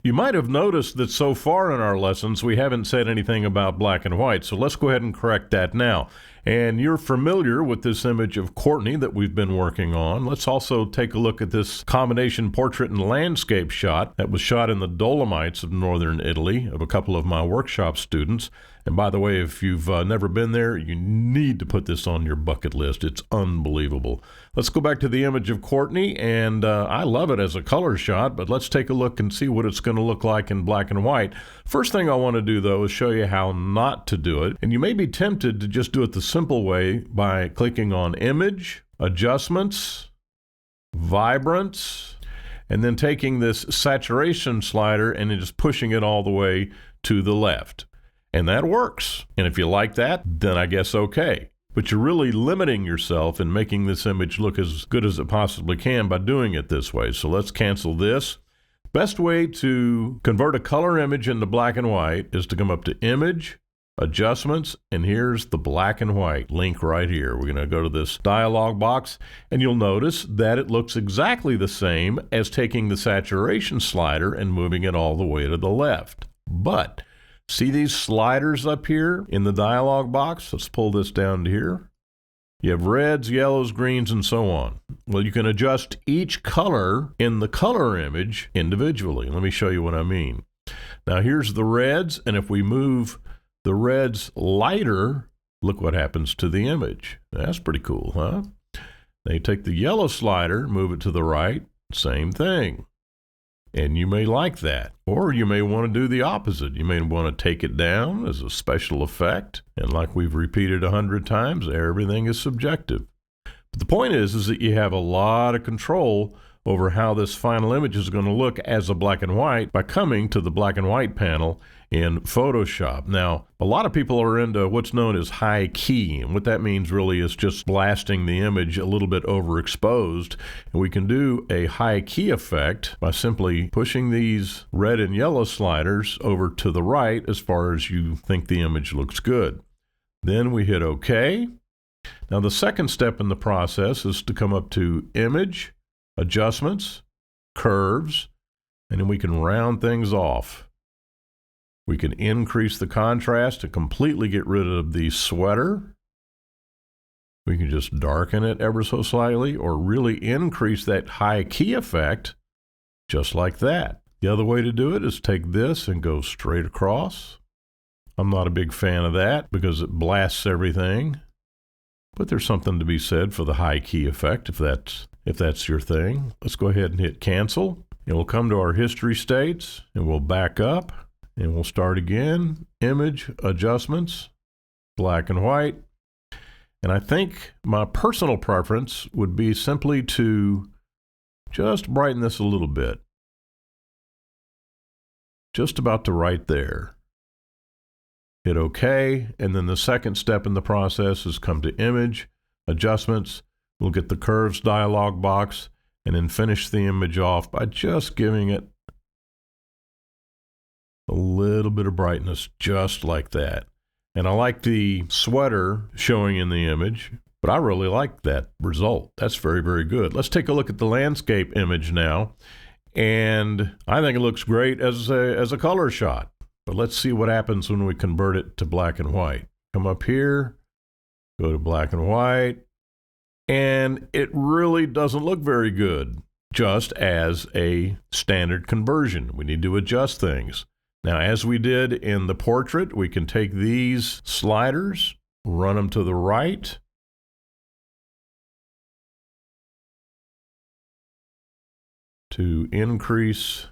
You might have noticed that so far in our lessons we haven't said anything about black and white, so let's go ahead and correct that now. And you're familiar with this image of Courtney that we've been working on. Let's also take a look at this combination portrait and landscape shot that was shot in the Dolomites of northern Italy of a couple of my workshop students. And by the way, if you've never been there, you need to put this on your bucket list. It's unbelievable. Let's go back to the image of Courtney, and I love it as a color shot, but let's take a look and see what it's going to look like in black and white. First thing I want to do, though, is show you how not to do it. And you may be tempted to just do it the simple way by clicking on Image, Adjustments, Vibrance, and then taking this saturation slider and then just pushing it all the way to the left. And that works. And if you like that, then I guess okay. But you're really limiting yourself and making this image look as good as it possibly can by doing it this way. So let's cancel this. Best way to convert a color image into black and white is to come up to Image, Adjustments, and here's the black and white link right here. We're going to go to this dialog box, and you'll notice that it looks exactly the same as taking the saturation slider and moving it all the way to the left. But see these sliders up here in the dialog box? Let's pull this down to here. You have reds, yellows, greens, and so on. Well, you can adjust each color in the color image individually. Let me show you what I mean. Now here's the reds, and if we move the reds lighter, look what happens to the image. That's pretty cool, huh? Now you take the yellow slider, move it to the right, same thing. And you may like that. Or you may want to do the opposite. You may want to take it down as a special effect. And like we've repeated 100 times, everything is subjective. But the point is that you have a lot of control over how this final image is going to look as a black and white by coming to the black and white panel in Photoshop. Now, a lot of people are into what's known as high key, and what that means really is just blasting the image a little bit overexposed. And we can do a high key effect by simply pushing these red and yellow sliders over to the right as far as you think the image looks good. Then we hit OK. Now, the second step in the process is to come up to Image, Adjustments, Curves, and then we can round things off. We can increase the contrast to completely get rid of the sweater. We can just darken it ever so slightly or really increase that high key effect just like that. The other way to do it is take this and go straight across. I'm not a big fan of that because it blasts everything. But there's something to be said for the high key effect if that's your thing. Let's go ahead and hit cancel. And we'll come to our history states and we'll back up and we'll start again. Image, Adjustments, black and white. And I think my personal preference would be simply to just brighten this a little bit. Just about to right there. Hit OK, and then the second step in the process is come to Image, Adjustments. We'll get the Curves dialog box and then finish the image off by just giving it a little bit of brightness, just like that. And I like the sweater showing in the image, but I really like that result. That's very, very good. Let's take a look at the landscape image now. And I think it looks great as a color shot. But let's see what happens when we convert it to black and white. Come up here, go to black and white, and it really doesn't look very good, just as a standard conversion. We need to adjust things. Now, as we did in the portrait, we can take these sliders, run them to the right, to increase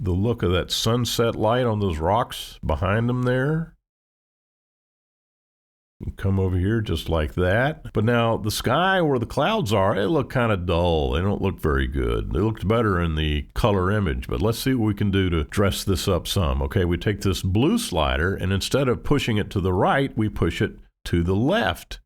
the look of that sunset light on those rocks behind them there. Come over here just like that. But now the sky where the clouds are, they look kind of dull. They don't look very good. They looked better in the color image, but let's see what we can do to dress this up some. Okay, we take this blue slider and instead of pushing it to the right, we push it to the left.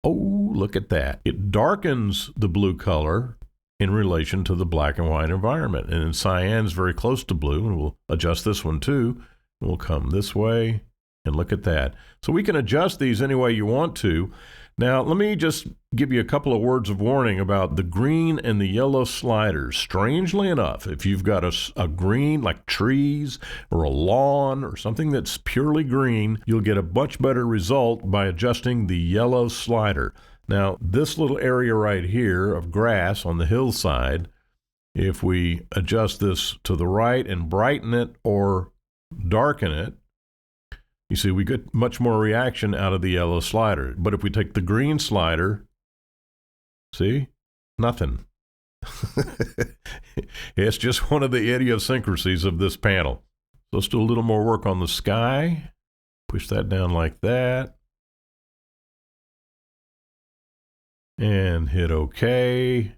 Oh, look at that. It darkens the blue color in relation to the black and white environment. And then cyan's very close to blue, and we'll adjust this one too. We'll come this way, and look at that. So we can adjust these any way you want to. Now, let me just give you a couple of words of warning about the green and the yellow sliders. Strangely enough, if you've got a green like trees or a lawn or something that's purely green, you'll get a much better result by adjusting the yellow slider. Now, this little area right here of grass on the hillside, if we adjust this to the right and brighten it or darken it, you see, we get much more reaction out of the yellow slider. But if we take the green slider, see, nothing. It's just one of the idiosyncrasies of this panel. So let's do a little more work on the sky. Push that down like that. And hit OK.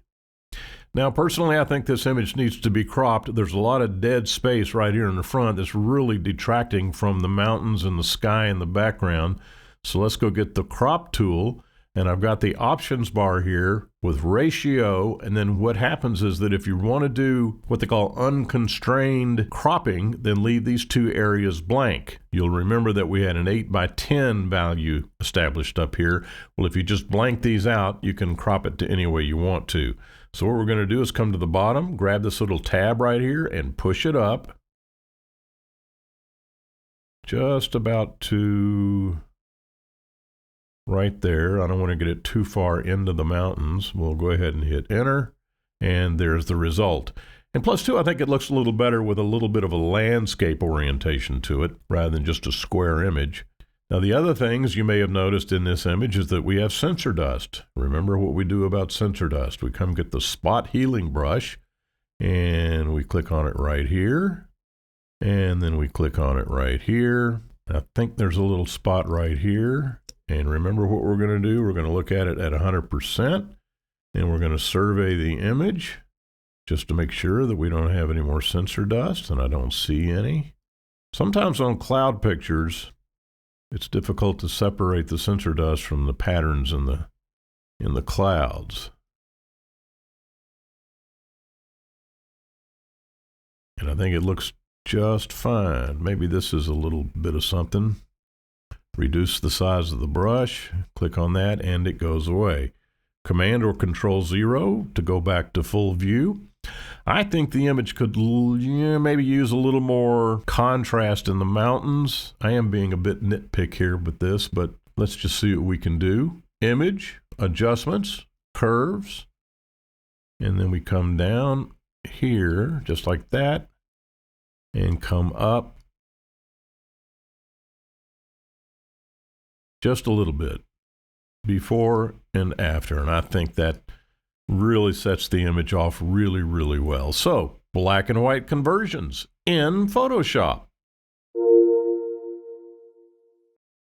Now, personally, I think this image needs to be cropped. There's a lot of dead space right here in the front that's really detracting from the mountains and the sky in the background. So let's go get the crop tool, and I've got the options bar here with ratio, and then what happens is that if you want to do what they call unconstrained cropping, then leave these two areas blank. You'll remember that we had an 8:10 value established up here. Well, if you just blank these out, you can crop it to any way you want to. So what we're going to do is come to the bottom, grab this little tab right here, and push it up just about to right there. I don't want to get it too far into the mountains. We'll go ahead and hit enter, and there's the result. And plus, too, I think it looks a little better with a little bit of a landscape orientation to it rather than just a square image. Now, the other things you may have noticed in this image is that we have sensor dust. Remember what we do about sensor dust. We come get the spot healing brush, and we click on it right here, and then we click on it right here. I think there's a little spot right here, and remember what we're going to do. We're going to look at it at 100%, and we're going to survey the image just to make sure that we don't have any more sensor dust, and I don't see any. Sometimes on cloud pictures, it's difficult to separate the sensor dust from the patterns in the clouds. And I think it looks just fine. Maybe this is a little bit of something. Reduce the size of the brush, click on that, and it goes away. Command or Control 0 to go back to full view. I think the image could maybe use a little more contrast in the mountains. I am being a bit nitpick here with this, but let's just see what we can do. Image, adjustments, curves, and then we come down here just like that and come up just a little bit before and after, and I think that really sets the image off really, really well. So, black and white conversions in Photoshop.